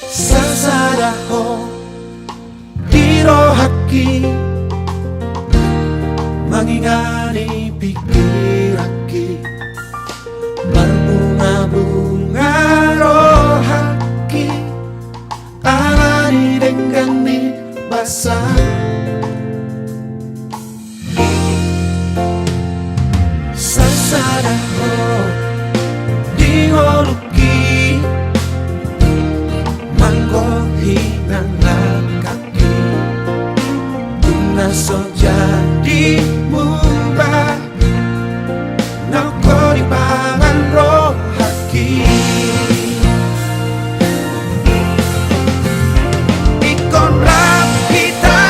Sasadaho dirohaki mangingani pikiraki berbunga-bunga rohaki alani denggani basah sasadaho diholuki hinangan kaki Tunas so jadi mubah Nako di pangan roh haki Ikon rapita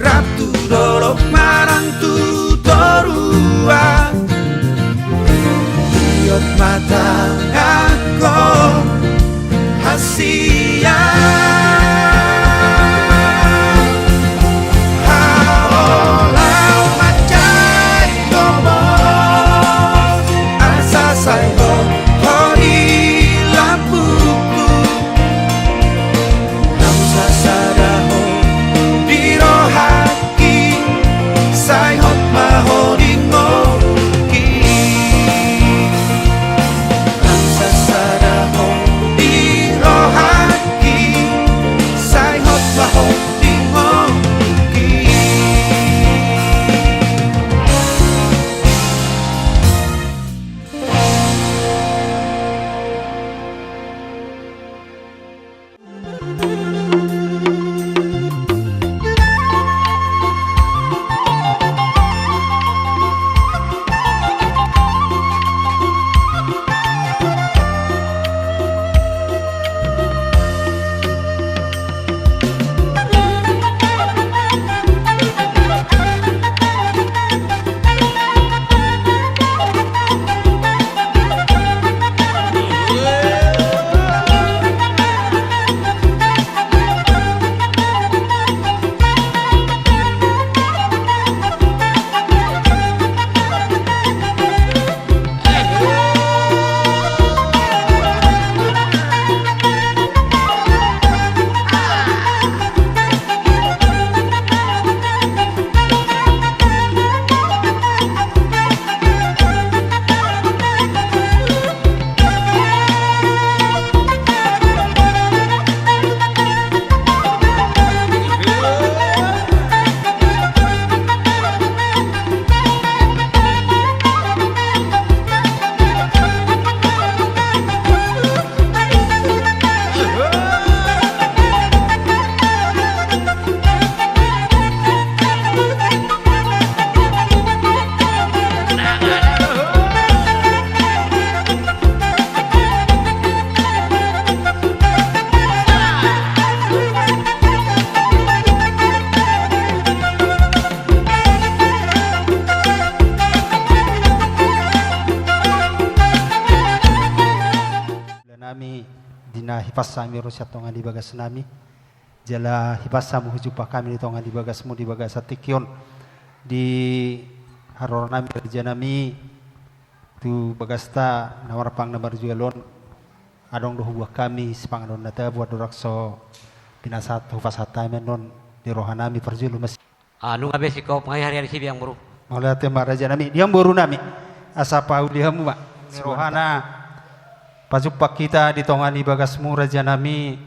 Ratu dolok marang tutorua Iot matang ako hasia Haolau macai gomo Asa sayo hori lampuku Namu sasadaho dirohaki Sai hot mahori ngoki Namu sasadaho dirohaki Sai hot mahori ngoki Nami dina hipasami rusyat tongan di bagas nami jala hipasamu hujupah kami di tongan di bagasmu di bagas atikion di haror nami kerja nami tu bagasta nawarpang nabar jualon adong doh buah kami sepangadon nata buat dorakso pinasat hufasata menon di rohanami perjulu masih anu ngabe si kau pengai hari-hari si biang buru maulah tema raja nami diam boru nami asa paulihamu mak rohana pajupak kita di tongan di bagasmu raja nami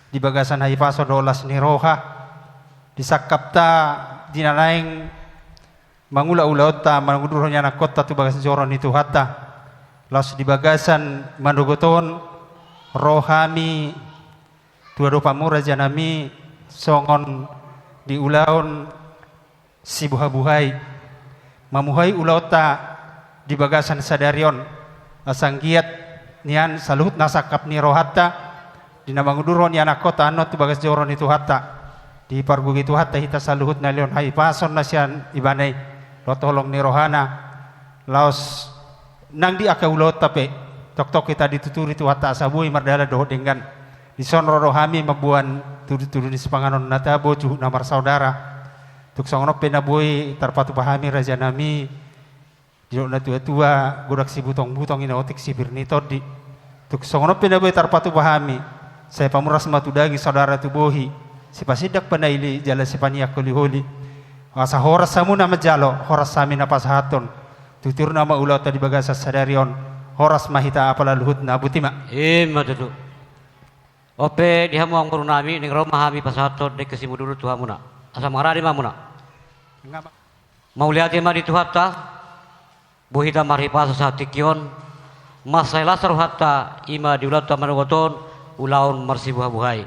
di bagasan haifaso dolas ni roha di sakapta dinalaing mangula-ulaota manguduronya na kota tu bagas joron itu hatta las di bagasan mandogoton rohami tua do pamura raja nami songon di ulaon si buha-buhai mamuhai ulaota di bagasan sadarion asanggiat nian saluhut nasakap ni rohatta di namanguduron ni anak kota anot bagas joron itu hatta di pargugi itu hatta hita saluhut na leon hai pason na sian ibanay lo tolong ni rohana laos nang di akaulot tape tok-tok kita dituturi itu hatta asabui mardala doh dengan di sonro rohami mabuan turu-turu di sepanganon natabo juh namar saudara tuk songono penaboy tarpatu pahami raja nami Jok na tua-tua godak si butong-butong ina otik si birnito di tuk songono penaboy tarpatu pahami saya pamuras matudagi saudara tu bohi si pasidak panaili jala si paniak holi-holi asa horas samu nama jalo horas sami na pasahaton tutur nama ulau tadi bagasa sadarion horas mahita apala luhut na butima matutu ope dihamuang baru nami ning roma hami pasahaton dek kesimudulu tuhamuna asa maradi mamuna mau lihat ma di tuhatta buhita maripasa sa tikion masay lasar hatta ima diulat managoton ulaon marsi buha-buhay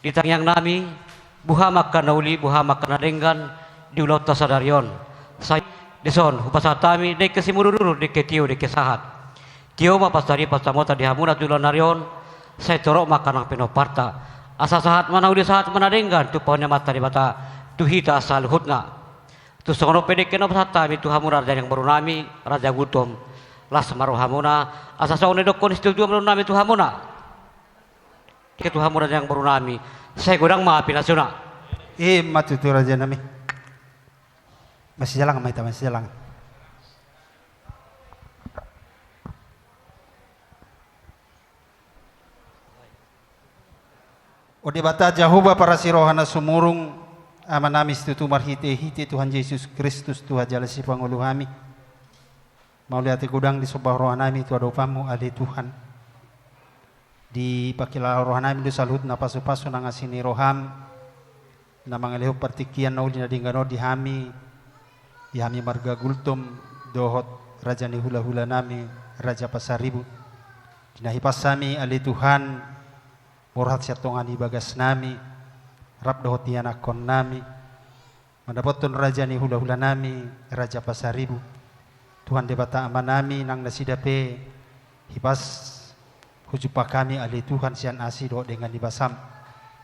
ditangyang nami buha makanauli buha makanadenggan diulat sadarion say deson hupasatami dek kesimururu dek ketio dek kesahat tio mapastari pastamota dihamuna tulan narion say torok makanang penoparta asa sahat manauli sahat manadenggan tu pohonnya mata di mata tuhita saluhutna. Tu songono pedek kena pasata mi Tuhan raja yang baru nami raja gutom las marohamuna asa songono dokon istil tu baru nami Tuhan muna. Ke Tuhan raja yang baru nami saya godang maafin asuna. Matutu raja nami. Masih jalan mai masih jalan. Ode bata Jahuba para sirohana sumurung amanamis tutu marhite hite Tuhan Yesus Kristus Tuhan jalasi panguluhami. Mau lihat gudang di sobah rohanami tu adopamu ade Tuhan. Di pakila rohanami du salut na pasu-pasu na ngasini roham na mangaleho partikian na uli na dinggano di hami marga gultum dohot raja ni hula-hula nami raja pasaribu. Dinahipasami ade Tuhan murhat syatongani bagas nami rap dohot tianakon nami mendapatkan raja ni hula-hula nami raja pasaribu Tuhan debata aman nami nang nasidape hipas hujupa kami ali Tuhan sian asi doh dengan dibasam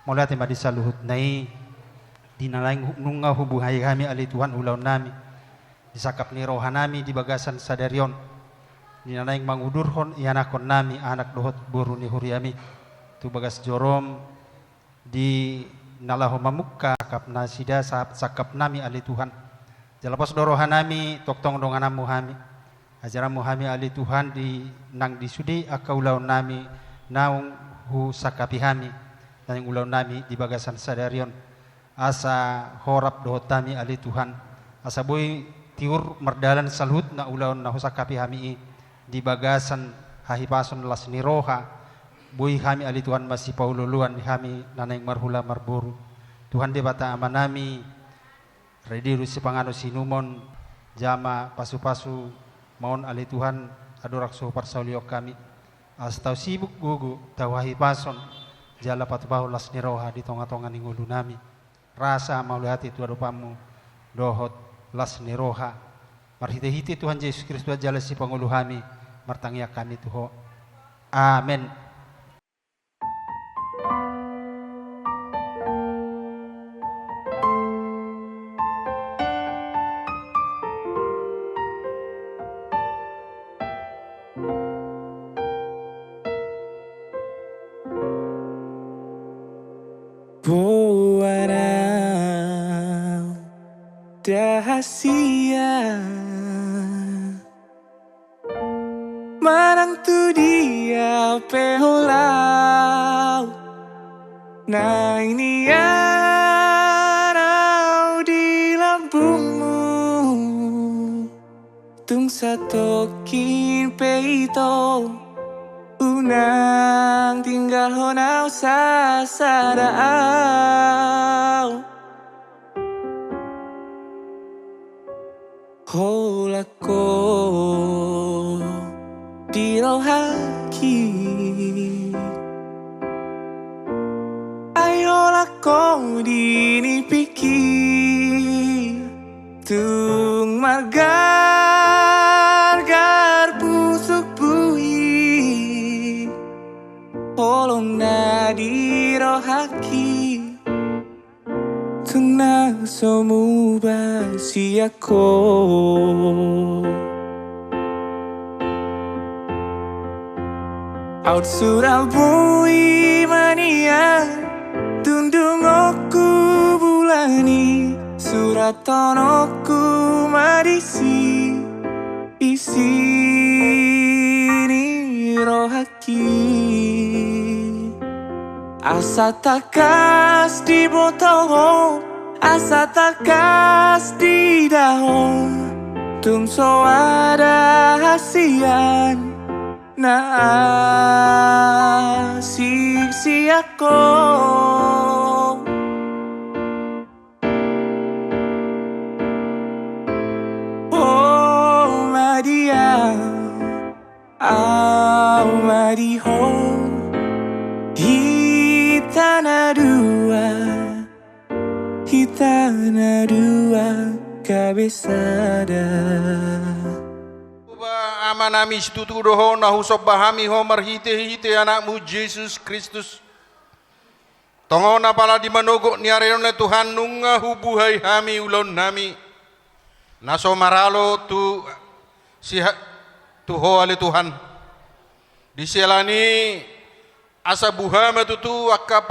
mulai tema disaluhut nai dinalaing nunga hubuhai kami ali Tuhan ulau nami disakap ni rohanami di bagasan sadarion dinalaing mangudurhon ianakon nami anak dohot buru ni huriami tu bagas jorom di nalaho mamukka kapna sida sakap nami ali Tuhan jalapas dorohan nami toktong donganam muhami ajaran muhami ali Tuhan di nang disudi akaulau nami naung hu sakapi hami dan ulau nami di bagasan sadarion asa horap dohotami ali Tuhan asa boy tiur merdalan salut na ulau na hu sakapi hami di bagasan hahipason las niroha Bui kami ali Tuhan masih paululuan kami nanaing marhula marburu Tuhan debata amanami rediru si pangano sinumon jama pasu-pasu maun ali Tuhan adorak so parsaulio kami astau sibuk gugu tawahi pason jala patubau las niroha di tonga-tonga ningulu nami rasa maulihati tu adopamu dohot las niroha marhite-hite Tuhan Yesus Kristus jala si pangulu kami martangia kami tuho amen. Buana dahasia Marang tu dia peholau Na ini anau di lambungmu Tung satokin peito Unang tinggal honau sasadao Holako dirohaki Ayolako dinipiki Tung magar pusuk buhi Holong na dirohaki Tunang somuba siako Out surabui mania Tundung oku bulani Suratonoku marisi Isi ni rohaki Asa takas di botol Asa takas di daun Tumso ada hasian Nasisi ako Oh Maria Madiho Kita na dua kabisada Amanami stutu doho nahu sobahami ho marhite hite anakmu Yesus Kristus Tongon apala di manogok ni areon Tuhan nunga hubuhai hami ulon nami. Naso maralo tu ho ale Tuhan. Diselani asa buhama tu akka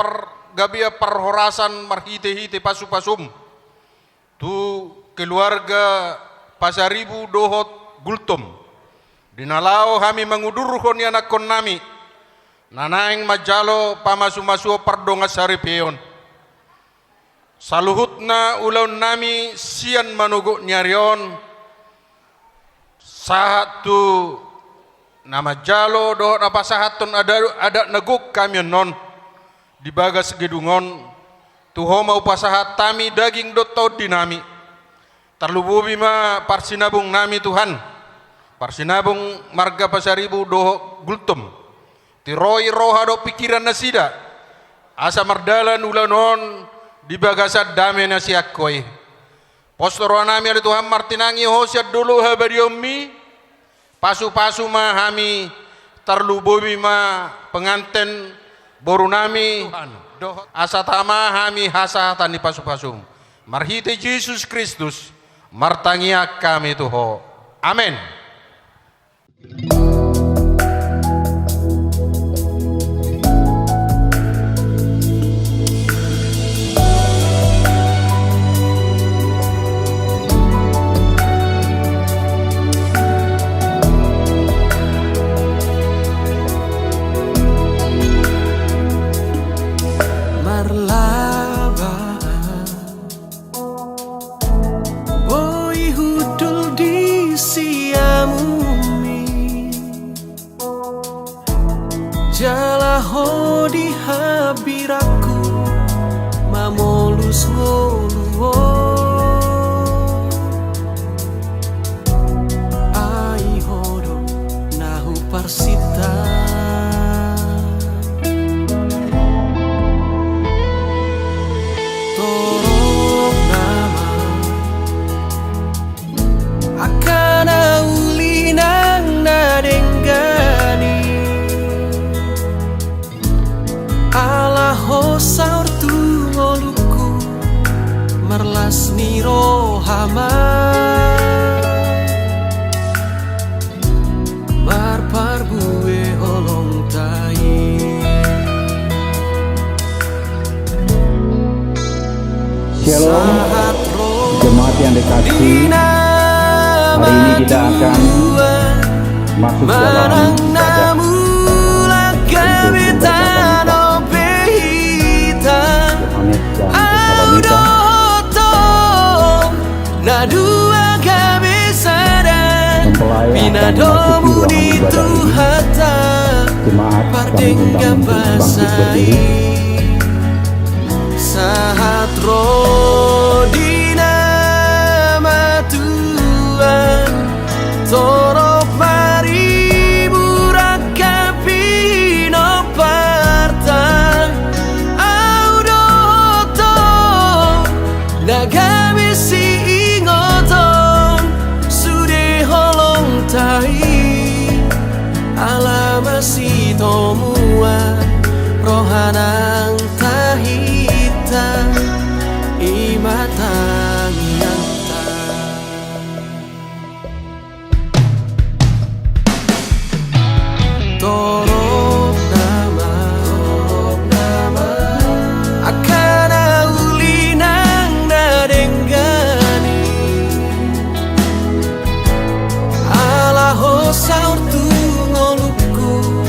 gabia perhorasan marhite-hite pasu-pasum. Tu keluarga Pasaribu dohot gultum. Dinalao kami mengudurkon ni anak kon nami. Nanaing majalo pamasu-masu pardonga saripeon. Saluhutna ulaun nami sian manuguk nyarion. Sahatu nama jalo dohot apa sahatun ada neguk kami non. Di bagas gedungon. Tuho mau pasahat tami daging dotto dinami. Terlububi ma parsinabung nami Tuhan. Parsinabung marga Pasaribu doho gultum. Tiroi roha do pikiran nasida. Asa mardalan ulanon di bagasat dame nasiakoi. Postoro nami ada Tuhan martinangi hosiat dulu habadiomi. Pasu-pasu ma hami terlububi ma penganten boru nami. Asa tama hami hasatan di pasu-pasum. Marhite Yesus Kristus martangia kami tuho. Amin. Jalaho di habiraku mamolus ngoluo ai hodo nahu parsita torok nama akana ulinang nadenggani Alaho saur tu ngoluku merlas ni rohama marpar bue holong tai Shalom jemaat yang dikasihi, hari ini kita akan masuk dalam ibadah Minadomu di Tuhata Pardengga basai Sahat rodina matuan Torop maribu rakapi no parta Audoto Nagami si ingoton Sude holong tai Alamasi tomua Rohanang tahita Imatang yanta Torok nama Akana ulinang nadenggani Alaho saur tu ngoluku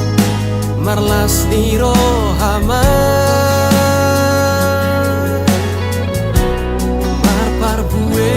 Marlas ni rohama Marpar bue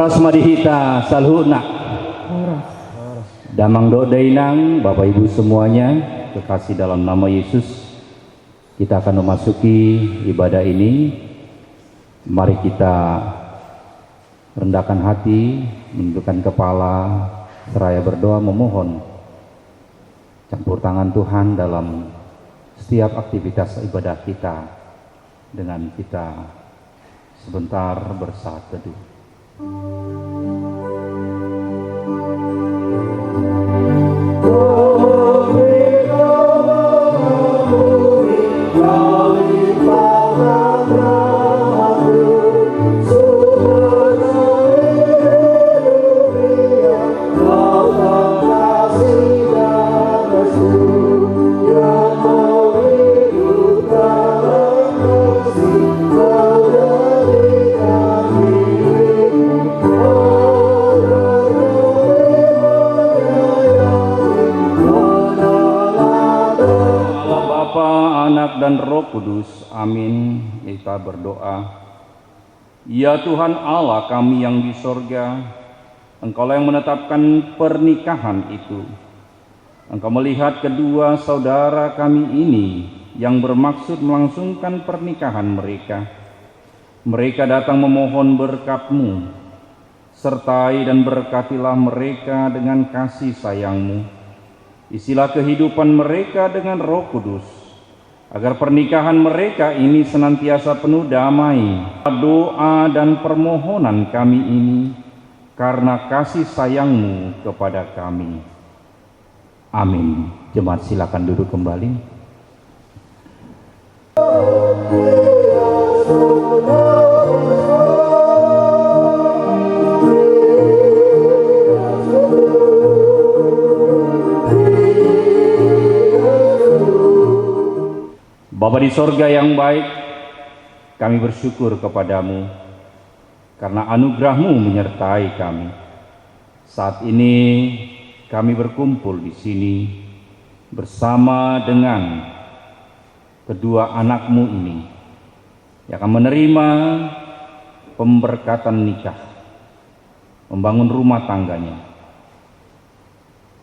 Horas madihita salhuna. Damang do dainang Bapak Ibu semuanya, kekasih dalam nama Yesus, kita akan memasuki ibadah ini. Mari kita rendahkan hati, menundukkan kepala, seraya berdoa memohon campur tangan Tuhan dalam setiap aktivitas ibadah kita, dengan kita sebentar bersaat teduh. Dan Roh Kudus, amin. Kita berdoa. Ya Tuhan Allah kami yang di sorga, Engkaulah yang menetapkan pernikahan itu. Engkau melihat kedua saudara kami ini yang bermaksud melangsungkan pernikahan mereka. Mereka datang memohon berkat-Mu, sertai dan berkatilah mereka dengan kasih sayang-Mu. Isilah kehidupan mereka dengan Roh Kudus, agar pernikahan mereka ini senantiasa penuh damai. Doa dan permohonan kami ini karena kasih sayang-Mu kepada kami. Amin. Jemaat silakan duduk kembali. Bapa di sorga yang baik, kami bersyukur kepadamu karena anugerah-Mu menyertai kami. Saat ini kami berkumpul di sini bersama dengan kedua anak-Mu ini yang akan menerima pemberkatan nikah, membangun rumah tangganya.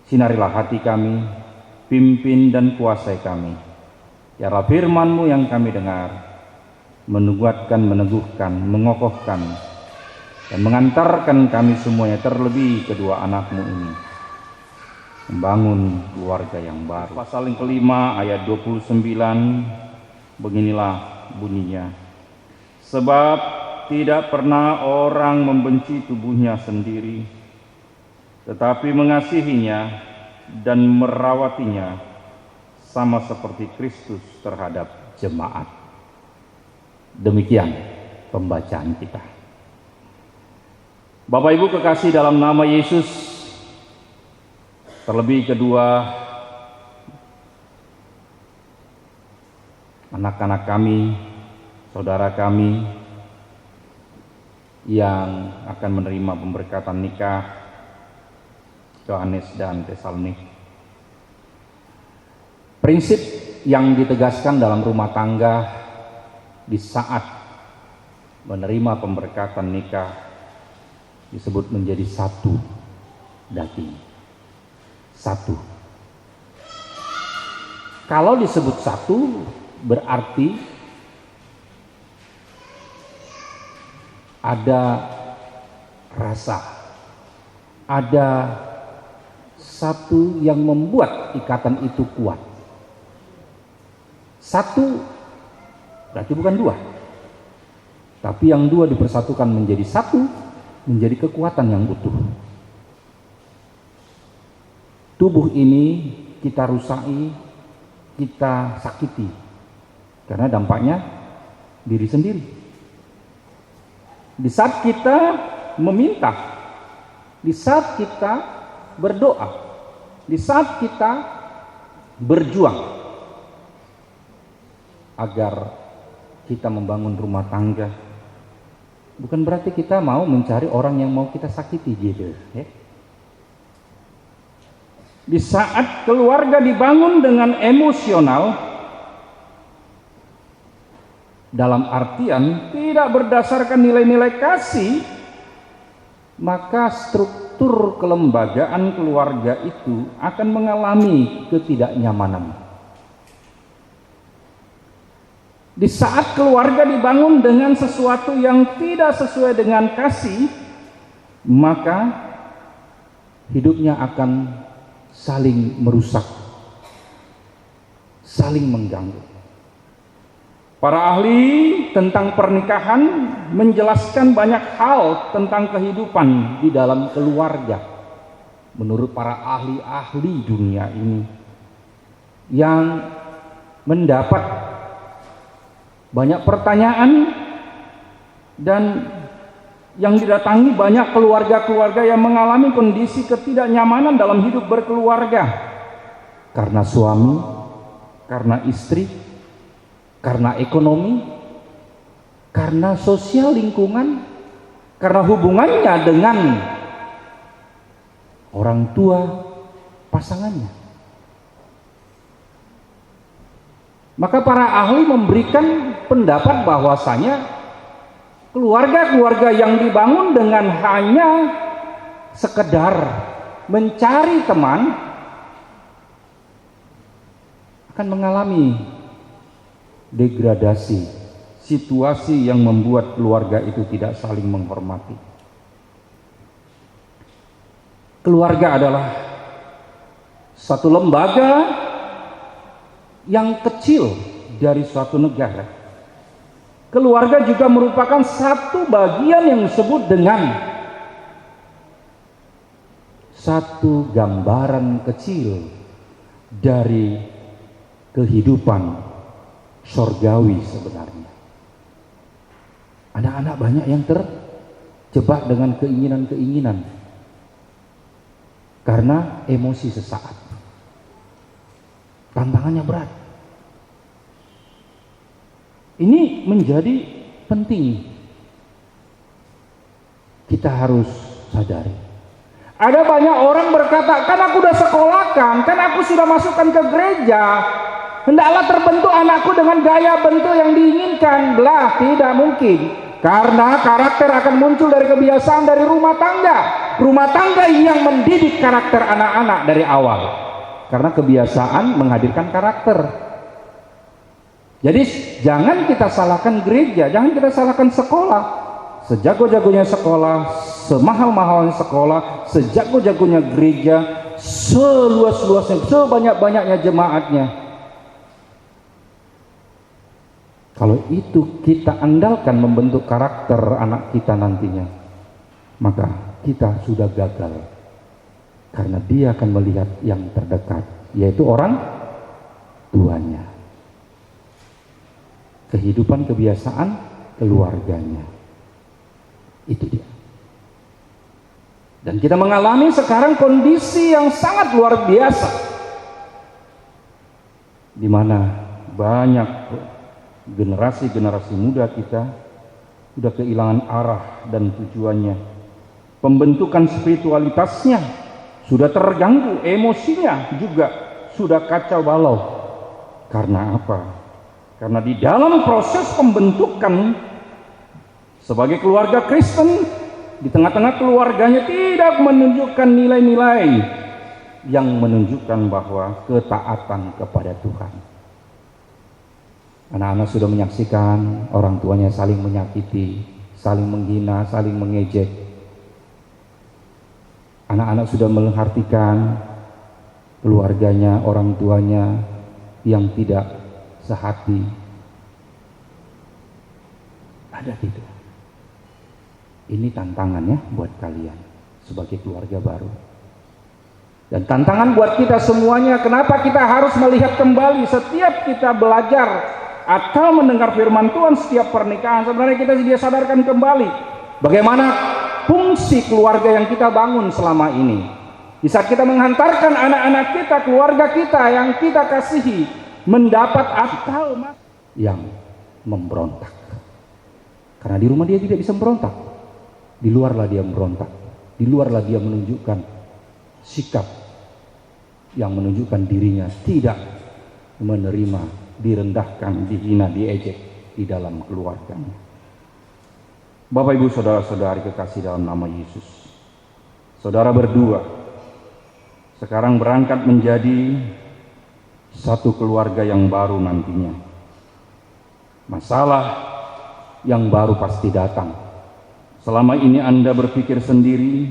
Sinarilah hati kami, pimpin dan kuasai kami. Biarlah firman-Mu yang kami dengar menguatkan, meneguhkan, mengokohkan, dan mengantarkan kami semuanya, terlebih kedua anak-Mu ini, membangun keluarga yang baru. Pasal yang kelima ayat 29, beginilah bunyinya. Sebab tidak pernah orang membenci tubuhnya sendiri, tetapi mengasihinya dan merawatinya, sama seperti Kristus terhadap jemaat. Demikian pembacaan kita. Bapak Ibu kekasih dalam nama Yesus, terlebih kedua anak-anak kami, saudara kami yang akan menerima pemberkatan nikah, Yohanes dan Tesalonik. Prinsip yang ditegaskan dalam rumah tangga di saat menerima pemberkatan nikah disebut menjadi satu daging. Satu. Kalau disebut satu berarti ada rasa, ada satu yang membuat ikatan itu kuat. Satu berarti bukan dua, tapi yang dua dipersatukan menjadi satu, menjadi kekuatan yang utuh. Tubuh ini kita rusai, kita sakiti, karena dampaknya diri sendiri. Di saat kita meminta, di saat kita berdoa, di saat kita berjuang agar kita membangun rumah tangga, bukan berarti kita mau mencari orang yang mau kita sakiti gitu, ya. Di saat keluarga dibangun dengan emosional, dalam artian tidak berdasarkan nilai-nilai kasih, maka struktur kelembagaan keluarga itu akan mengalami ketidaknyamanan. Di saat keluarga dibangun dengan sesuatu yang tidak sesuai dengan kasih, maka hidupnya akan saling merusak, saling mengganggu. Para ahli tentang pernikahan menjelaskan banyak hal tentang kehidupan di dalam keluarga. Menurut para ahli-ahli dunia ini yang mendapat banyak pertanyaan dan yang didatangi banyak keluarga-keluarga yang mengalami kondisi ketidaknyamanan dalam hidup berkeluarga karena suami, karena istri, karena ekonomi, karena sosial lingkungan, karena hubungannya dengan orang tua pasangannya. Maka para ahli memberikan pendapat bahwasanya keluarga-keluarga yang dibangun dengan hanya sekedar mencari teman akan mengalami degradasi, situasi yang membuat keluarga itu tidak saling menghormati. Keluarga adalah satu lembaga yang kecil dari suatu negara. Keluarga juga merupakan satu bagian yang disebut dengan satu gambaran kecil dari kehidupan sorgawi sebenarnya. Anak-anak banyak yang terjebak dengan keinginan-keinginan karena emosi sesaat. Tantangannya berat. Ini menjadi penting. Kita harus sadari. Ada banyak orang berkata, kan aku udah sekolahkan, kan aku sudah masukkan ke gereja, hendaklah terbentuk anakku dengan gaya bentuk yang diinginkan. Belah, tidak mungkin. Karena karakter akan muncul dari kebiasaan dari rumah tangga. Rumah tangga yang mendidik karakter anak-anak dari awal. Karena kebiasaan menghadirkan karakter. Jadi jangan kita salahkan gereja, jangan kita salahkan sekolah. Sejago-jagonya sekolah, semahal-mahalnya sekolah, sejago-jagonya gereja, seluas-luasnya, sebanyak-banyaknya jemaatnya. Kalau itu kita andalkan membentuk karakter anak kita nantinya, maka kita sudah gagal. Karena dia akan melihat yang terdekat, yaitu orang tuanya. Kehidupan kebiasaan keluarganya. Itu dia. Dan kita mengalami sekarang kondisi yang sangat luar biasa. Di mana banyak generasi-generasi muda kita sudah kehilangan arah dan tujuannya. Pembentukan spiritualitasnya sudah terganggu, emosinya juga sudah kacau balau. Karena apa? Karena di dalam proses pembentukan sebagai keluarga Kristen, di tengah-tengah keluarganya tidak menunjukkan nilai-nilai yang menunjukkan bahwa ketaatan kepada Tuhan. Anak-anak sudah menyaksikan orang tuanya saling menyakiti, saling menghina, saling mengejek. Anak-anak sudah memperhatikan keluarganya, orang tuanya yang tidak sehati. Ada tidak? Ini tantangannya buat kalian sebagai keluarga baru. Dan tantangan buat kita semuanya, kenapa kita harus melihat kembali setiap kita belajar atau mendengar firman Tuhan setiap pernikahan. Sebenarnya kita dia sadarkan kembali bagaimana fungsi keluarga yang kita bangun selama ini. Di saat kita menghantarkan anak-anak kita, keluarga kita yang kita kasihi mendapat atau yang memberontak. Karena di rumah dia tidak bisa memberontak. Di luarlah dia memberontak. Di luarlah dia menunjukkan sikap yang menunjukkan dirinya tidak menerima, direndahkan, dihina, diejek di dalam keluarganya. Bapak Ibu Saudara-saudari kekasih dalam nama Yesus, saudara berdua sekarang berangkat menjadi satu keluarga yang baru nantinya. Masalah yang baru pasti datang. Selama ini Anda berpikir sendiri,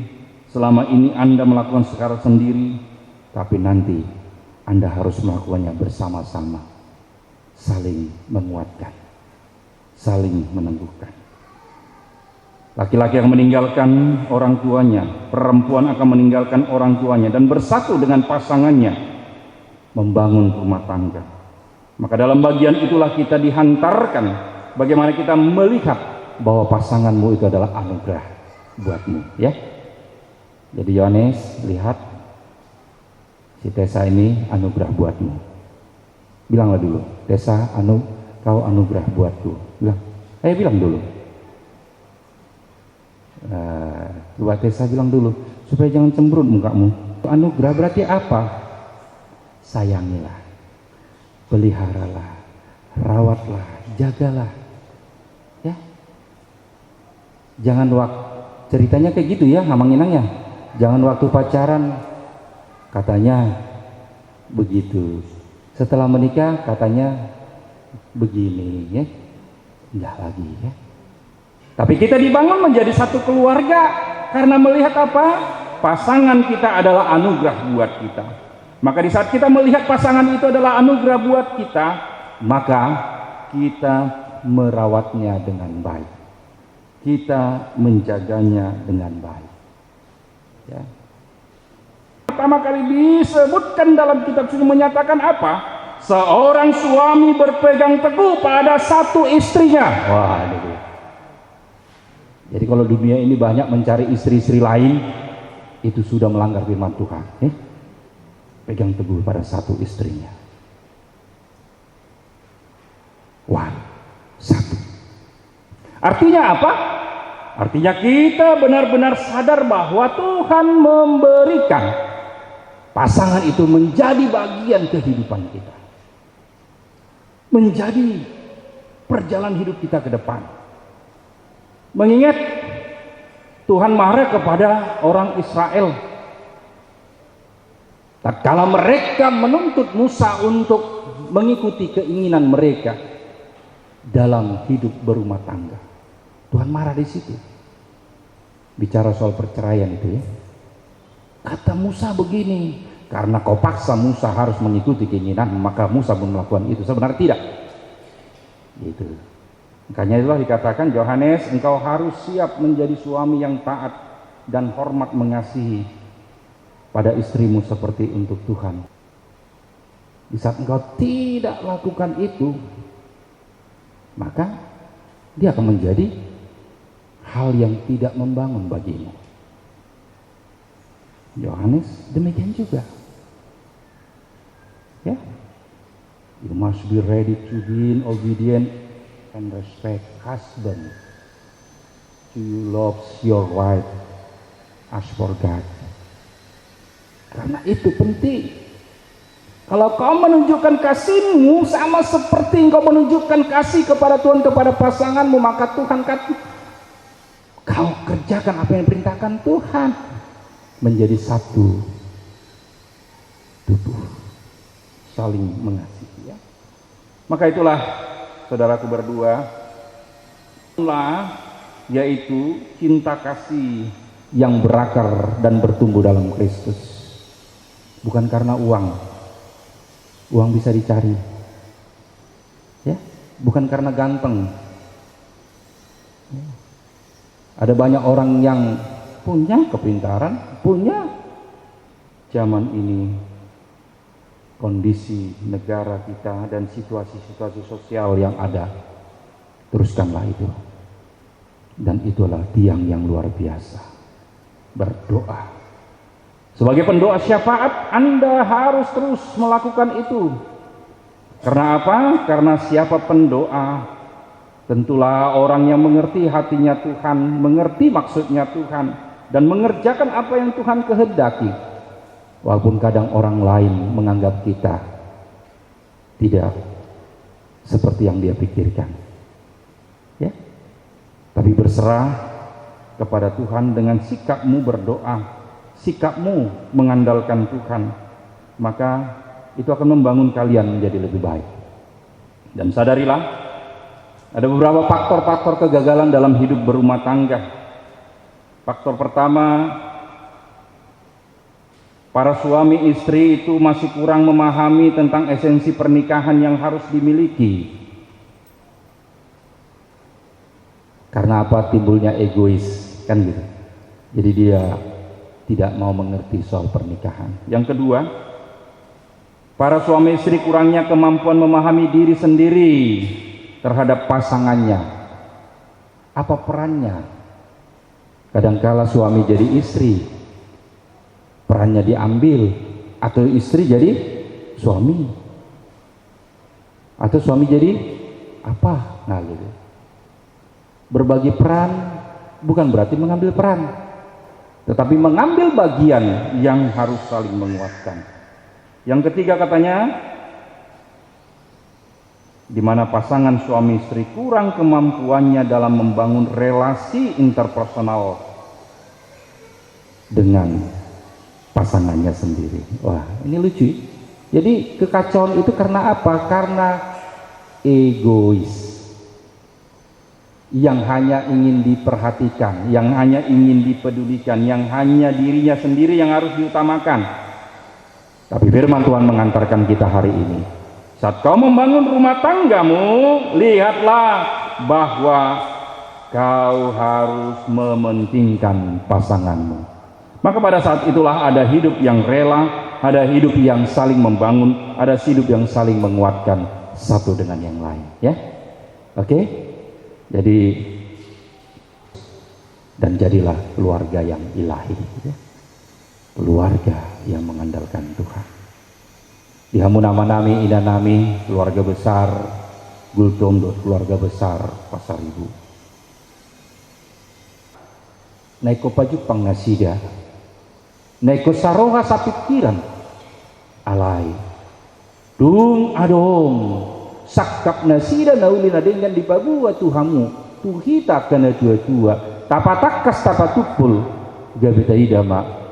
selama ini Anda melakukan secara sendiri, tapi nanti Anda harus melakukannya bersama-sama, saling menguatkan, saling meneguhkan. Laki-laki yang meninggalkan orang tuanya, perempuan akan meninggalkan orang tuanya dan bersatu dengan pasangannya membangun rumah tangga. Maka dalam bagian itulah kita dihantarkan bagaimana kita melihat bahwa pasanganmu itu adalah anugerah buatmu, ya. Jadi Yohanes, lihat si Tessa ini anugerah buatmu. Bilanglah dulu, Tessa, kau anugerah buatku. Bilang, bilang dulu. Buat Tessa bilang dulu, supaya jangan cemberut mukamu. Anugerah berarti apa? Sayangilah, peliharalah, rawatlah, jagalah, ya. Jangan ceritanya kayak gitu ya, Hamanginang ya. Jangan waktu pacaran katanya begitu, setelah menikah katanya begini, ya. Enggak lagi, ya. Tapi kita dibangun menjadi satu keluarga karena melihat apa? Pasangan kita adalah anugerah buat kita. Maka di saat kita melihat pasangan itu adalah anugerah buat kita, maka kita merawatnya dengan baik. Kita menjaganya dengan baik. Ya. Pertama kali disebutkan dalam kitab suci menyatakan apa? Seorang suami berpegang teguh pada satu istrinya. Wah, ini. Jadi kalau dunia ini banyak mencari istri-istri lain, itu sudah melanggar firman Tuhan. Pegang teguh pada satu istrinya. Satu. Artinya apa? Artinya kita benar-benar sadar bahwa Tuhan memberikan pasangan itu menjadi bagian kehidupan kita. Menjadi perjalanan hidup kita ke depan. Mengingat Tuhan marah kepada orang Israel tatkala mereka menuntut Musa untuk mengikuti keinginan mereka dalam hidup berumah tangga. Tuhan marah di situ. Bicara soal perceraian itu, ya. Kata Musa begini, karena kau paksa Musa harus mengikuti keinginan, maka Musa pun melakukan itu. Sebenarnya tidak. Gitu. Makanya itulah dikatakan, Yohanes, engkau harus siap menjadi suami yang taat dan hormat mengasihi pada istrimu seperti untuk Tuhan. Di saat engkau tidak lakukan itu, maka dia akan menjadi hal yang tidak membangun bagimu. Yohanes demikian juga. Ya, you must be ready to be obedient and respect husband. You love your wife as for God. Karena itu penting. Kalau kau menunjukkan kasihmu sama seperti engkau menunjukkan kasih kepada Tuhan kepada pasanganmu, maka Tuhan kata kau kerjakan apa yang diperintahkan Tuhan, menjadi satu tubuh, saling mengasihi, ya. Maka itulah saudaraku berdua, yaitu cinta kasih yang berakar dan bertumbuh dalam Kristus. Bukan karena uang bisa dicari, ya. Bukan karena ganteng, ya. Ada banyak orang yang punya kepintaran, punya zaman ini kondisi negara kita dan situasi-situasi sosial yang ada. Teruskanlah itu, dan itulah tiang yang luar biasa. Berdoa sebagai pendoa syafaat, Anda harus terus melakukan itu. Karena apa? Karena siapa pendoa, tentulah orang yang mengerti hatinya Tuhan, mengerti maksudnya Tuhan, dan mengerjakan apa yang Tuhan kehendaki. Walaupun kadang orang lain menganggap kita tidak seperti yang dia pikirkan, ya. Tapi berserah kepada Tuhan dengan sikapmu berdoa, sikapmu mengandalkan Tuhan, maka itu akan membangun kalian menjadi lebih baik. Dan sadarilah, ada beberapa faktor-faktor kegagalan dalam hidup berumah tangga. Faktor pertama, para suami istri itu masih kurang memahami tentang esensi pernikahan yang harus dimiliki. Karena apa? Timbulnya egois, kan gitu. Jadi dia tidak mau mengerti soal pernikahan. Yang kedua, para suami istri kurangnya kemampuan memahami diri sendiri terhadap pasangannya. Apa perannya? Kadangkala suami jadi istri, perannya diambil, atau istri jadi suami, atau suami jadi apa? Nah, gitu. Berbagi peran bukan berarti mengambil peran, tetapi mengambil bagian yang harus saling menguatkan. Yang ketiga katanya, di mana pasangan suami istri kurang kemampuannya dalam membangun relasi interpersonal dengan pasangannya sendiri. Wah, ini lucu. Jadi kekacauan itu karena apa? Karena egois, yang hanya ingin diperhatikan, yang hanya ingin dipedulikan, yang hanya dirinya sendiri yang harus diutamakan. Tapi firman Tuhan mengantarkan kita hari ini, saat kau membangun rumah tanggamu, lihatlah bahwa kau harus mementingkan pasanganmu. Maka pada saat itulah ada hidup yang rela, ada hidup yang saling membangun, ada hidup yang saling menguatkan satu dengan yang lain. Ya, oke. Jadi, dan jadilah keluarga yang ilahi, ya. Keluarga yang mengandalkan Tuhan. Dihamu nama nami, ina nami, keluarga besar Gultomdot, keluarga besar Pasar Ibu. Naiko pajupang nasida, naiko saroha sapikiran, alai, dung adong, sakap nasida naulina dengan dibabua tuhamu, tuhita kena dua-dua, tapatakas tapatupul, gabita idama,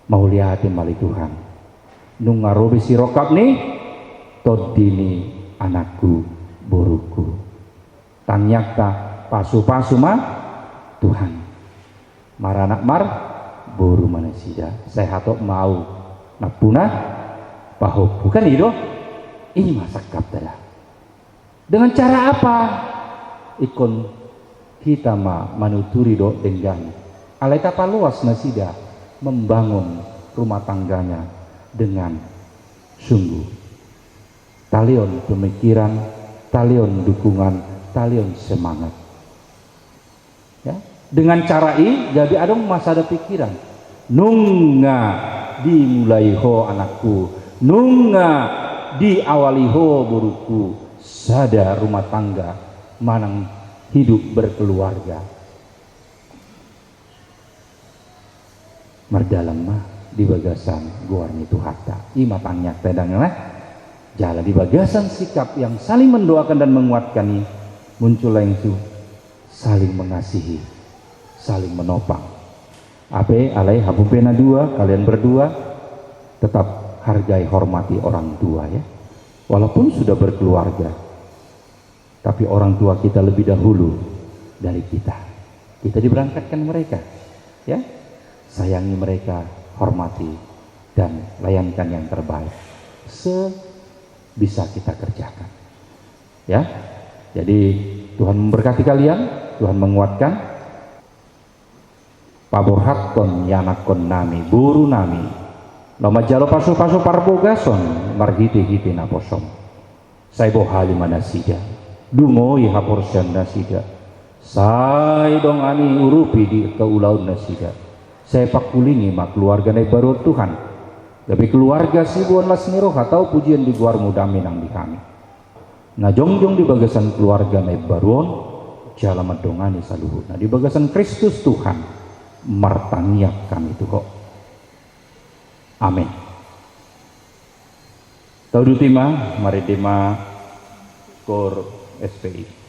mau lihatin mali Tuhan. Nung ngarobi sirokap nih, todini anakku boruku. Tanyaka pasu-pasu mah Tuhan. Maranak mar boru manusia. Sehatok mau napuna pahok. Bukan itu? Ini masa kaptera. Dengan cara apa? Ikon kita manuturi do dengan alai tapa luas nasida membangun rumah tangganya dengan sungguh. Talion pemikiran, talion dukungan, talion semangat. Ya, dengan cara ini jadi ada masa ada pikiran. Nunga dimulai ho anakku, nunga diawali ho buruku, sada rumah tangga manang hidup berkeluarga. Merdalam mah di bagasan guarni Tuhata imatangnya pedangnya jala di bagasan sikap yang saling mendoakan dan menguatkan ini muncul itu saling mengasihi, saling menopang. Ape alai hapupena dua, kalian berdua tetap hargai hormati orang tua ya, walaupun sudah berkeluarga, tapi orang tua kita lebih dahulu dari kita diberangkatkan mereka ya. Sayangi mereka, hormati, dan layankan yang terbaik sebisa kita kerjakan. Ya, jadi Tuhan memberkati kalian, Tuhan menguatkan. Paborhatkon yanakon nami, buru nami, lama jalo pasu-pasu parbogason, margiti-giti naposom. Saya bohali manasida, dungoi haporsen nasida, saya dong ani urupi di keulaun nasida. Saya pakulingi mak keluarga naik baru Tuhan, tapi keluarga sibuan las niroh atau pujian di guar muda minang di kami. Nah jongjong di bagasan keluarga naik baruon, jalan medongani saluhu. Nah di bagasan Kristus Tuhan, martaniak kami itu kok. Amin. Taudutima, maritima, kor SPI.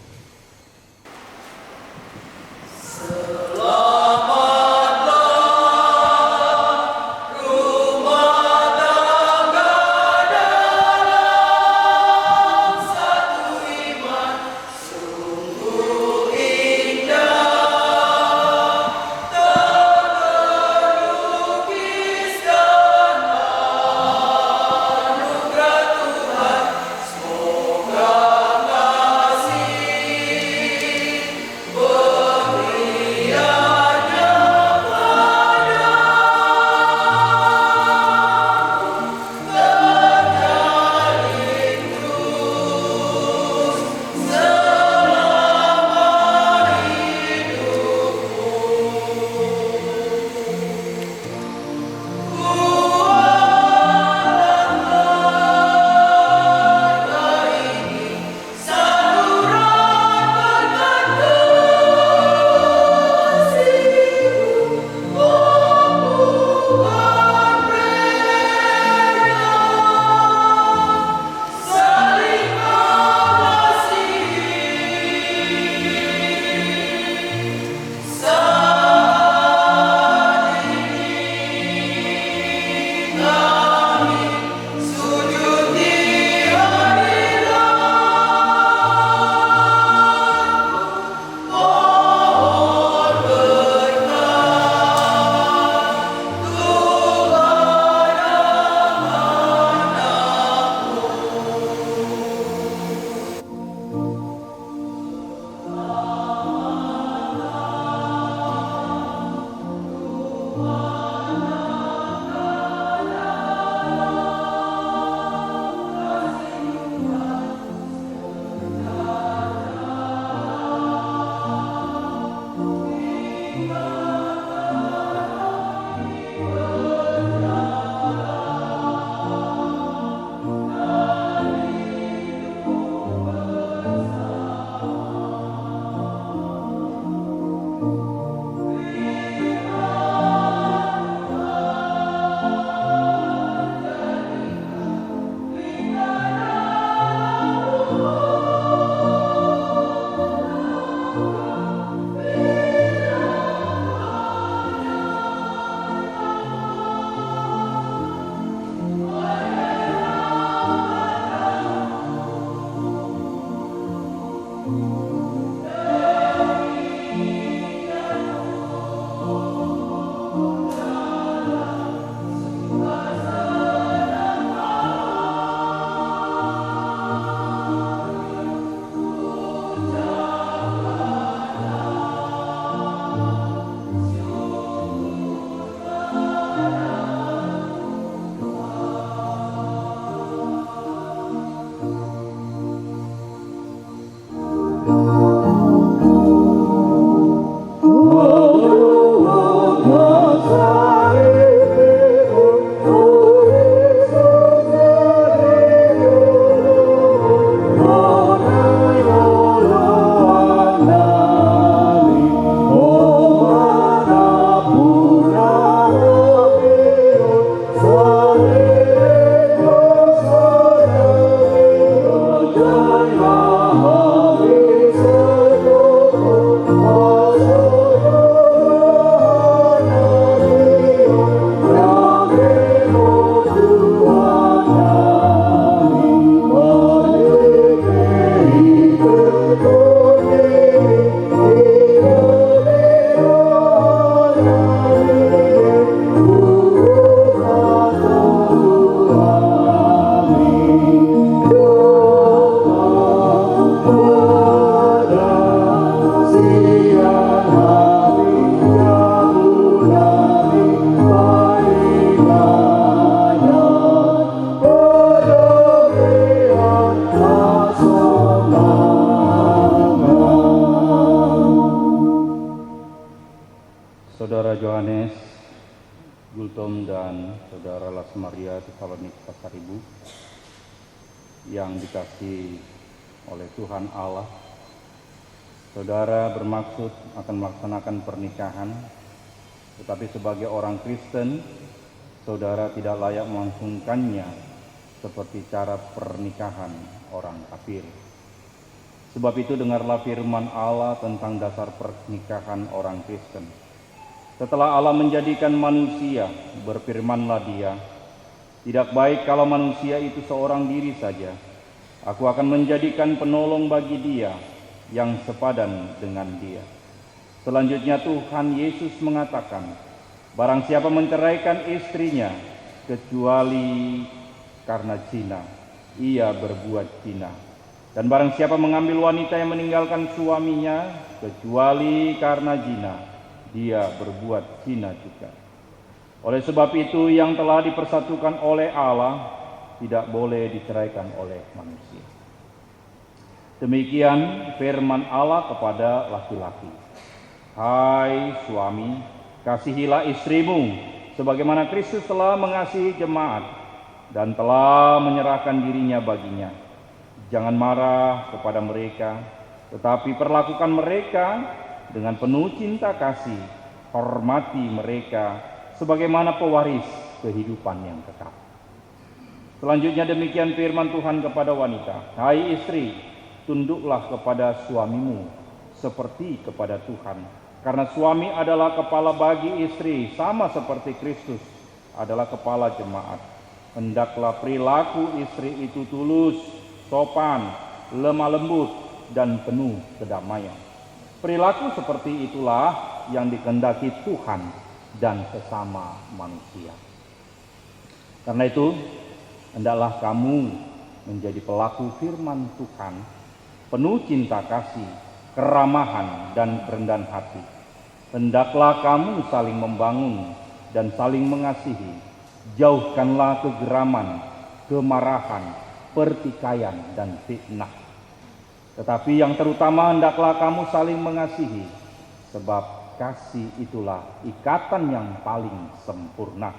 Saudara Yohanes Gultom dan Saudara Las Maria Tesalonik Pasaribu yang dikasihi oleh Tuhan Allah, saudara bermaksud akan melaksanakan pernikahan, tetapi sebagai orang Kristen, saudara tidak layak melangsungkannya seperti cara pernikahan orang kafir. Sebab itu dengarlah firman Allah tentang dasar pernikahan orang Kristen. Setelah Allah menjadikan manusia, berfirmanlah Dia, "Tidak baik kalau manusia itu seorang diri saja. Aku akan menjadikan penolong bagi dia yang sepadan dengan dia." Selanjutnya Tuhan Yesus mengatakan, "Barang siapa menceraikan istrinya kecuali karena zina, ia berbuat zina. Dan barang siapa mengambil wanita yang meninggalkan suaminya kecuali karena zina, dia berbuat zina juga. Oleh sebab itu yang telah dipersatukan oleh Allah tidak boleh diceraikan oleh manusia." Demikian firman Allah kepada laki-laki. "Hai suami, kasihilah istrimu sebagaimana Kristus telah mengasihi jemaat dan telah menyerahkan dirinya baginya. Jangan marah kepada mereka, tetapi perlakukan mereka dengan penuh cinta kasih. Hormati mereka sebagaimana pewaris kehidupan yang kekal." Selanjutnya demikian firman Tuhan kepada wanita. "Hai istri, tunduklah kepada suamimu seperti kepada Tuhan. Karena suami adalah kepala bagi istri, sama seperti Kristus adalah kepala jemaat. Hendaklah perilaku istri itu tulus, sopan, lemah lembut, dan penuh kedamaian. Perilaku seperti itulah yang dikehendaki Tuhan dan sesama manusia. Karena itu, hendaklah kamu menjadi pelaku firman Tuhan, penuh cinta kasih, keramahan, dan kerendahan hati. Hendaklah kamu saling membangun dan saling mengasihi. Jauhkanlah kegeraman, kemarahan, pertikaian, dan fitnah. Tetapi yang terutama hendaklah kamu saling mengasihi, sebab kasih itulah ikatan yang paling sempurna.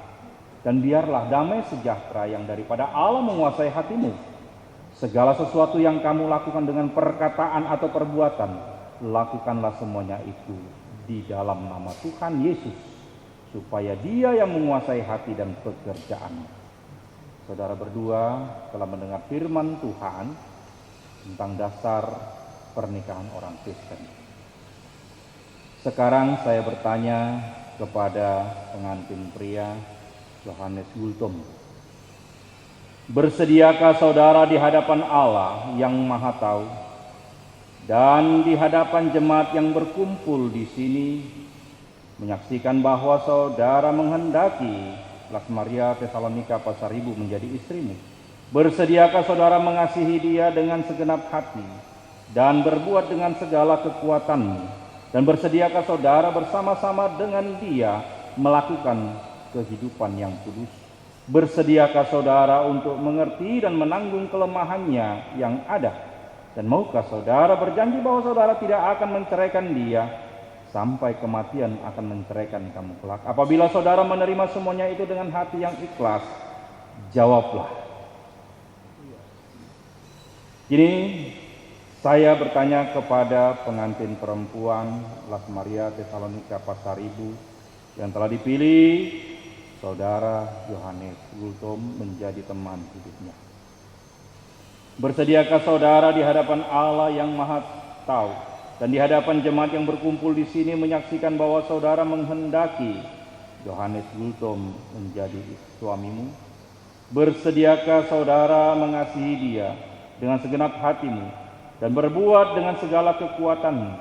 Dan biarlah damai sejahtera yang daripada Allah menguasai hatimu. Segala sesuatu yang kamu lakukan dengan perkataan atau perbuatan, lakukanlah semuanya itu di dalam nama Tuhan Yesus, supaya Dia yang menguasai hati dan pekerjaan." Saudara berdua telah mendengar firman Tuhan tentang dasar pernikahan orang Kristen. Sekarang saya bertanya kepada pengantin pria Yohanes Gultom. Bersediakah saudara di hadapan Allah yang Maha Tahu dan di hadapan jemaat yang berkumpul di sini menyaksikan bahwa saudara menghendaki Las Maria Tesalonika Pasaribu menjadi istrimu? Bersediakah saudara mengasihi dia dengan segenap hati dan berbuat dengan segala kekuatanmu? Dan bersediakah saudara bersama-sama dengan dia melakukan kehidupan yang kudus? Bersediakah saudara untuk mengerti dan menanggung kelemahannya yang ada? Dan maukah saudara berjanji bahwa saudara tidak akan menceraikan dia sampai kematian akan menceraikan kamu kelak? Apabila saudara menerima semuanya itu dengan hati yang ikhlas, jawablah. Kini saya bertanya kepada pengantin perempuan Las Maria Tesalonika Pasaribu yang telah dipilih saudara Yohanes Gultom menjadi teman hidupnya. Bersediakah saudara di hadapan Allah yang Maha Tahu dan di hadapan jemaat yang berkumpul di sini menyaksikan bahwa saudara menghendaki Yohanes Gultom menjadi suamimu? Bersediakah saudara mengasihi dia dengan segenap hatimu dan berbuat dengan segala kekuatanmu?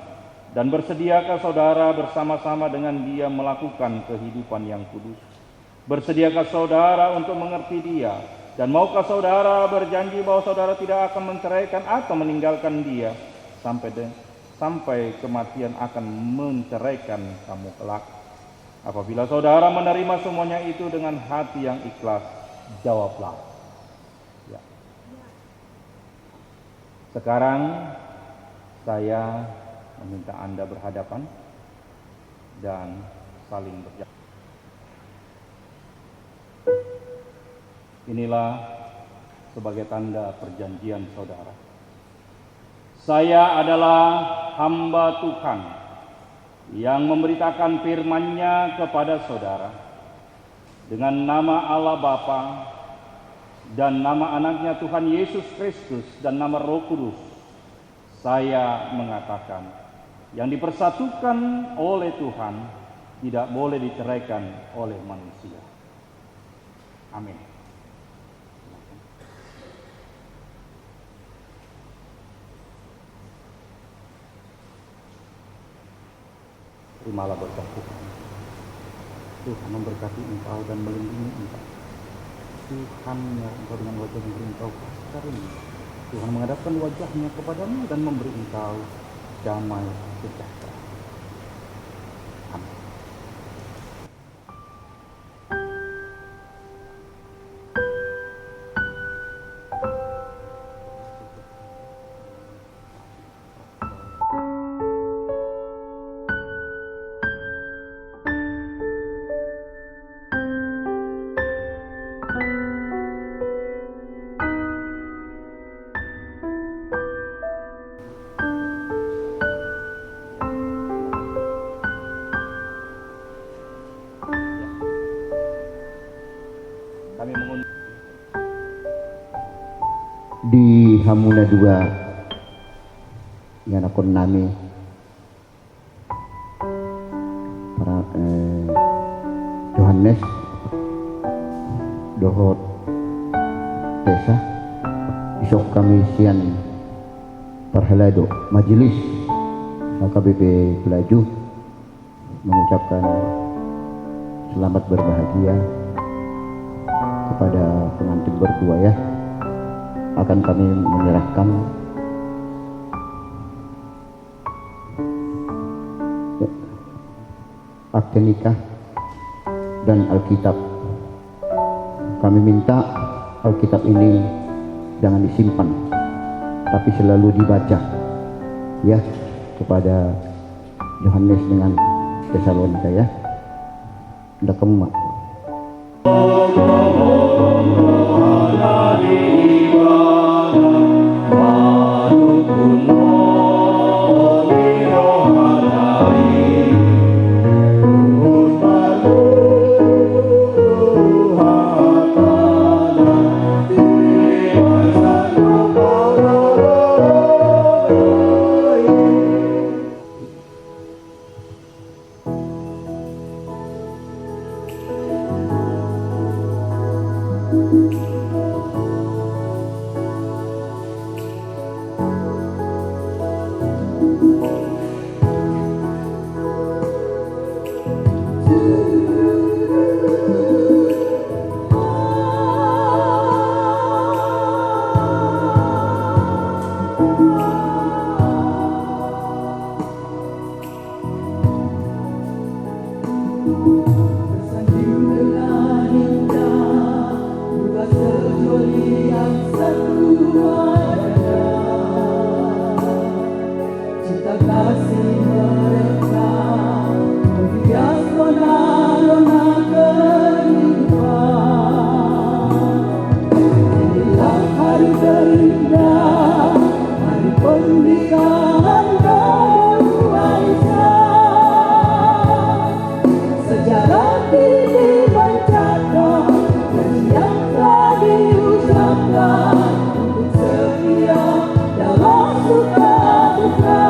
Dan bersediakah saudara bersama-sama dengan dia melakukan kehidupan yang kudus? Bersediakah saudara untuk mengerti dia? Dan maukah saudara berjanji bahwa saudara tidak akan menceraikan atau meninggalkan dia sampai kematian akan menceraikan kamu kelak? Apabila saudara menerima semuanya itu dengan hati yang ikhlas, jawablah. Ya. Sekarang saya meminta Anda berhadapan dan saling berjalan. Inilah sebagai tanda perjanjian saudara. Saya adalah hamba Tuhan yang memberitakan firman-Nya kepada saudara dengan nama Allah Bapa dan nama anaknya Tuhan Yesus Kristus dan nama Roh Kudus. Saya mengatakan, yang dipersatukan oleh Tuhan tidak boleh diceraikan oleh manusia. Amin. Terimalah berkat Tuhan. Tuhan memberkati engkau dan melindungi engkau. Tuhan menyerang engkau dengan wajah yang memberi engkau kasih karunia. Tuhan menghadapkan wajahnya kepadamu dan memberi engkau damai sejahtera. Amin. Di Hamuna 2 yang akon nami para Yohanes dohot desa isok kami sian perhelado majelis HKBP Pelaju mengucapkan selamat berbahagia kepada pengantin berdua ya. Akan kami menyerahkan akte nikah dan Alkitab. Kami minta Alkitab ini jangan disimpan, tapi selalu dibaca ya kepada Yohanes dengan Tesalonika ya. Udah kamu mak. Dalam suka duka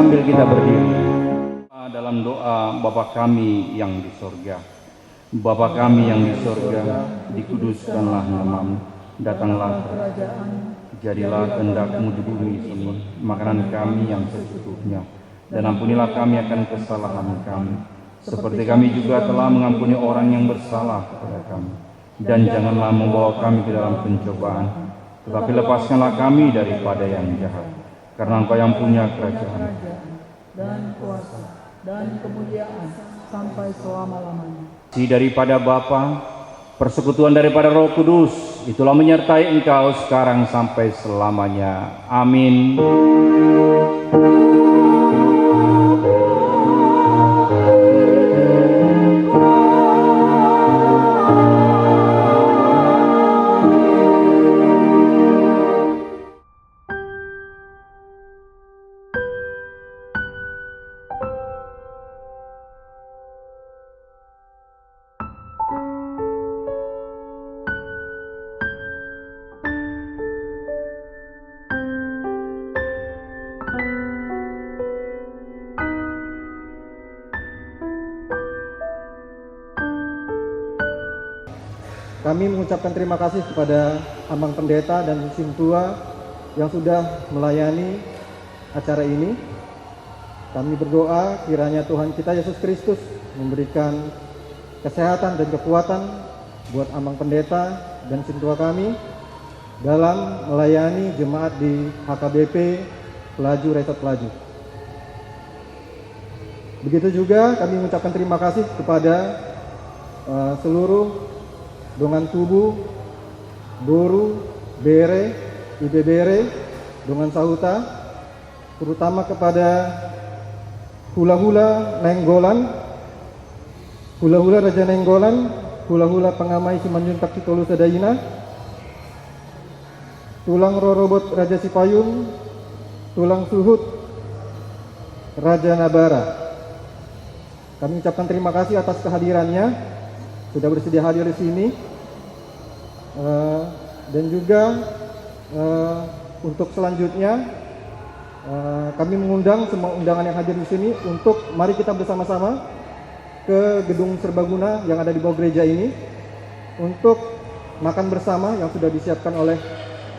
sambil kita berdiri. Dalam doa Bapa kami yang di sorga. Bapa kami yang di sorga, dikuduskanlah namamu, datanglah kerajaan, jadilah kehendak-Mu di bumi ini, makanan kami yang secukupnya, dan ampunilah kami akan kesalahan kami, seperti kami juga telah mengampuni orang yang bersalah kepada kami. Dan janganlah membawa kami ke dalam pencobaan, tetapi lepaskanlah kami daripada yang jahat. Karena Engkau yang punya kerajaan dan kuasa dan kemuliaan sampai selama-lamanya. Daripada Bapa, persekutuan daripada Roh Kudus, itulah menyertai engkau sekarang sampai selamanya. Amin. kami mengucapkan terima kasih kepada Amang Pendeta dan Sintua yang sudah melayani acara ini. Kami berdoa kiranya Tuhan kita Yesus Kristus memberikan kesehatan dan kekuatan buat Amang Pendeta dan Sintua kami dalam melayani jemaat di HKBP Pelaju Resort Pelaju. Begitu juga kami mengucapkan terima kasih kepada seluruh Dongan Tubu, Boru, Bere, Ibe Bere, Dongan Sahuta, terutama kepada Hula-Hula Nenggolan, Hula-Hula Raja Nenggolan, Hula-Hula Pengamai Simanjuntak Titolu Sadayina, Tulang Rorobot Raja Sipayung, Tulang Suhut Raja Nabara. Kami ucapkan terima kasih atas kehadirannya, sudah bersedia hadir di sini. Dan juga untuk selanjutnya kami mengundang semua undangan yang hadir di sini untuk mari kita bersama-sama ke gedung serbaguna yang ada di bawah gereja ini untuk makan bersama yang sudah disiapkan oleh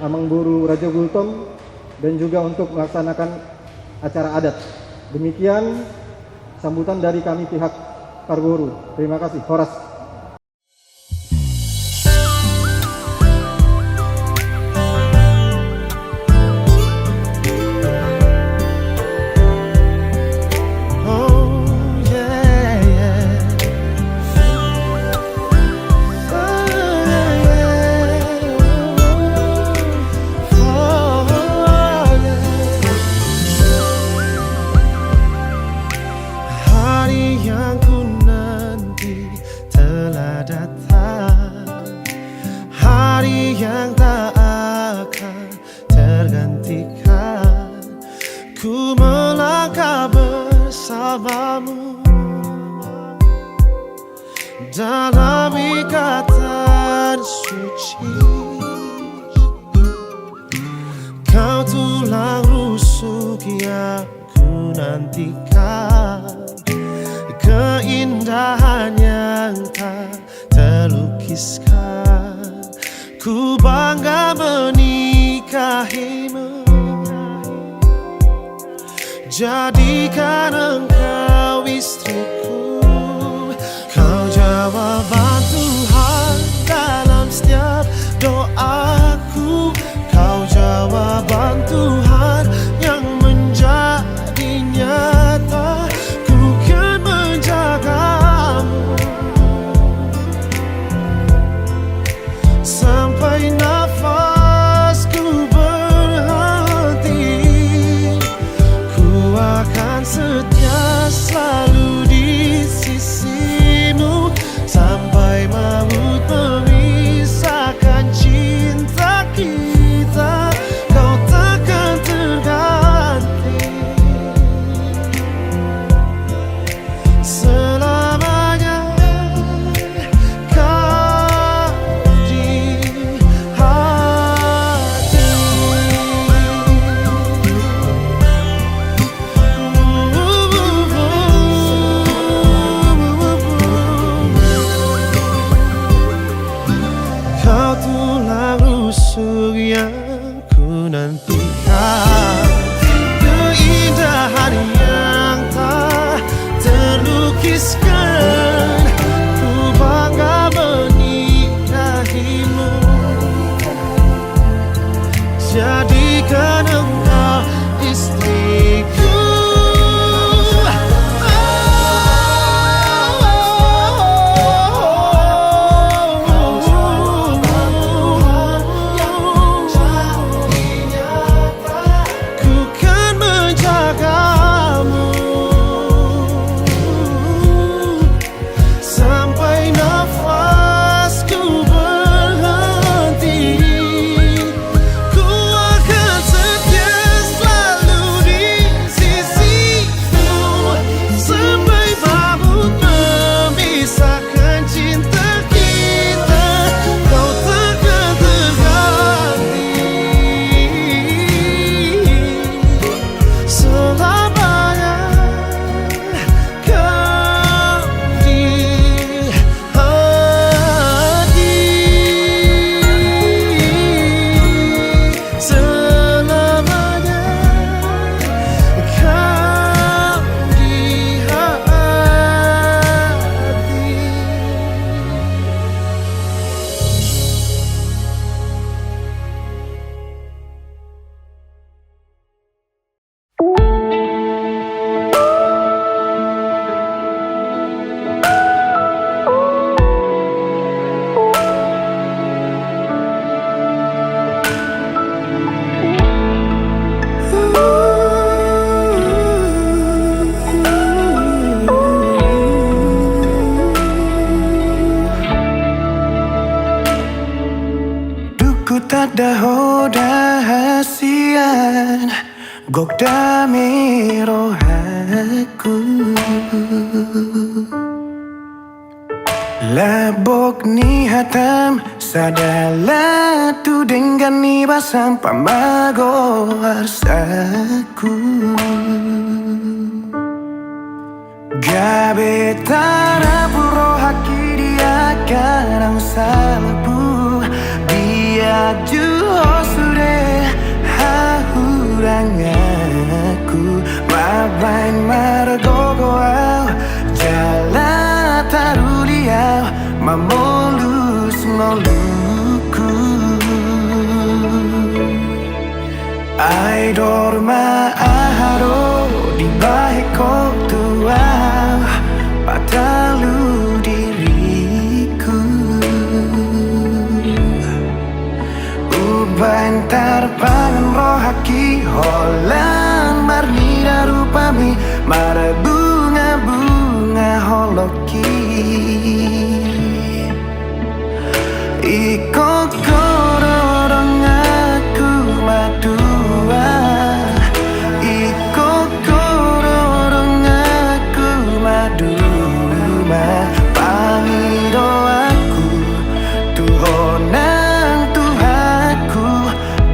Amang Boru Raja Gultom dan juga untuk melaksanakan acara adat. Demikian sambutan dari kami pihak Parboru. Terima kasih. Horas. Dalam ikatan suci, kau tulang rusuk yang ku nantikan, keindahan yang tak terlukiskan. Ku bangga menikahimu, jadikan engkau istriku. Kau jawaban Tuhan dalam setiap doaku. Kau jawaban Tuhan yang menjadi nyata. Ku kan menjagamu sampai nafasku berhenti. Ku akan setia selalu di dahoda hasian gok dami rohaku labok ni hatam sadala tu dengan ni basam pamago arsaku gabe tara puro haki dia karang salapu dia juho sure hahurang aku mabain margogo au jala taruliau mamolus moluku ai dorma aharo di bahiko tua patalu diriku ubantar pangan rohaki holan marnida rupami mara bunga-bunga holoki iko kororong aku madua iko kororong aku maduma pangido aku tuhonang tuhaku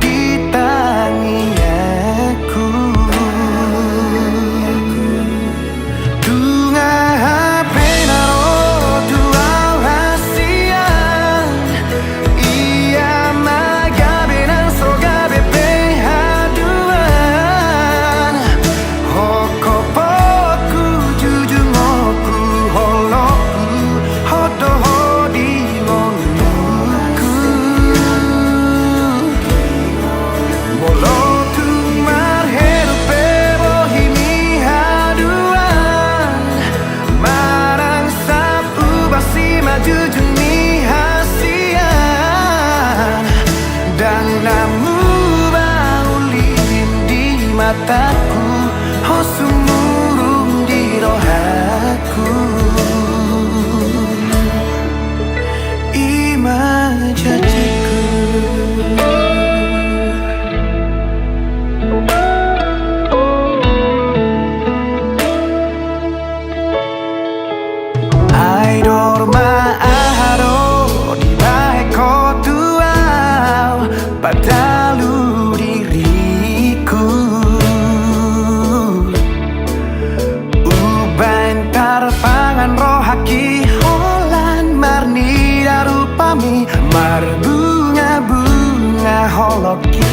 ditangi aku tunga penaro tuau hasian ia magabe nang sogabe pehaduan hokopoku jujungoku holoku hodoho di ngoluku molotu marheru pebohimi haduan marang sapu basi maju juni hasian dan namu baulin di mataku hosumurung di rohaku imajajiku ai dorma aharo di baheko tuau padalu diriku uban tarpangan rohaki holan marni darupami mar bunga-bunga holoki